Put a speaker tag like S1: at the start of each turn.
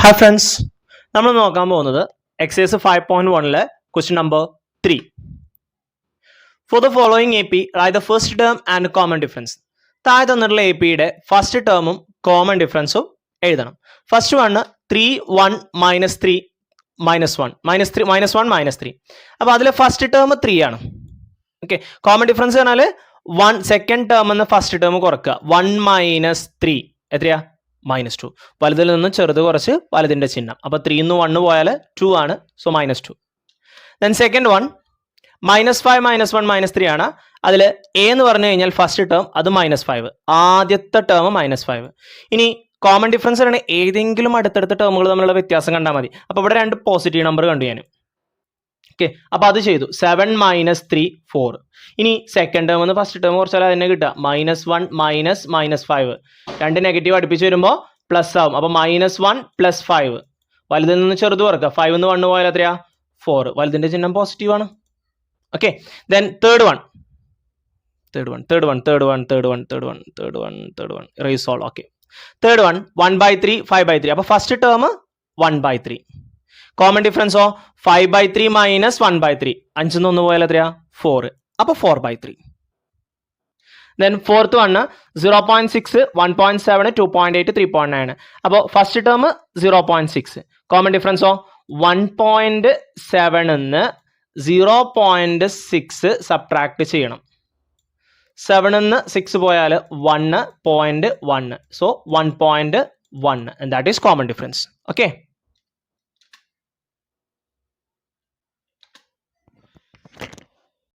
S1: Hi friends, നമ്മൾ നോക്കാൻ പോകുന്നത് exercise 5.1 question number 3. For the following AP, write the first term and common difference. താഴെ തന്നിട്ടുള്ള APയുടെ first ടേമും common ഡിഫറൻസും എഴുതണം. First one 3 1 minus 3 minus 1 minus 3 minus 1 minus 3. അപ്പോൾ അതിലെ first term 3 ആണ്. ഓക്കെ, കോമൺ ഡിഫറൻസ് പറഞ്ഞാൽ 1 സെക്കൻഡ് ടേം എന്ന് ഫസ്റ്റ് ടേം കുറക്കുക. 1 minus 3 എത്രയാ? -2. വലുതിൽ നിന്ന് ചെറുത് കുറച്ച് വലുതിൻ്റെ ചിഹ്നം. അപ്പോൾ 3 നിന്ന് 1 പോയാൽ 2 ആണ്. സോ -2. ദെൻ സെക്കൻഡ് വൺ -5 -1 -3 ആണ്. അതിൽ എ എന്ന് പറഞ്ഞു കഴിഞ്ഞാൽ ഫസ്റ്റ് ടേം അത് -5, ആദ്യത്തെ ടേം -5. ഇനി കോമൺ ഡിഫറൻസ് ആണ് ഏതെങ്കിലും അടുത്തടുത്ത ടേമുകൾ തമ്മിലുള്ള വ്യത്യാസം കണ്ടാൽ മതി. അപ്പോൾ ഇവിടെ രണ്ട് പോസിറ്റീവ് നമ്പർ കണ്ടു ഞാൻ. ഓക്കെ, അപ്പോൾ അത് ചെയ്തു. 7 - 3 4. ഇനി സെക്കൻഡ് ടേം എന്ന് ഫസ്റ്റ് ടേം കുറച്ചാൽ അതിനെ കിട്ടുക -1 -5. രണ്ട് നെഗറ്റീവ് അടുപ്പിച്ച് വരുമ്പോൾ പ്ലസ് ആവും. അപ്പോൾ -1 + 5. വലുതിൽ നിന്ന് ചെറുത് കുറക്കുക. 5 നിന്ന് 1 പോയാൽ എത്രയാ? 4. വലുതിൻ്റെ ചിഹ്നം പോസിറ്റീവ് ആണ്. Okay, then third one race all. Okay, third one 1/3 5/3. അപ്പോൾ ഫസ്റ്റ് ടേം 1/3. കോമൺ ഡിഫറൻസോ 5/3 - 1/3. 5 നിന്ന് 1 പോയാൽ എത്രയാ? 4. അപ്പോൾ 4/3. Then fourth one 0.6 1.7 2.8 3.9. അപ്പോൾ ഫസ്റ്റ് ടേം 0.6. കോമൺ ഡിഫറൻസോ 1.7 നിന്ന് 0.6 സബ്ട്രാക്ട് ചെയ്യണം. 7 നിന്ന് 6 പോയാൽ 1.1. So 1.1, and that is common difference. Okay.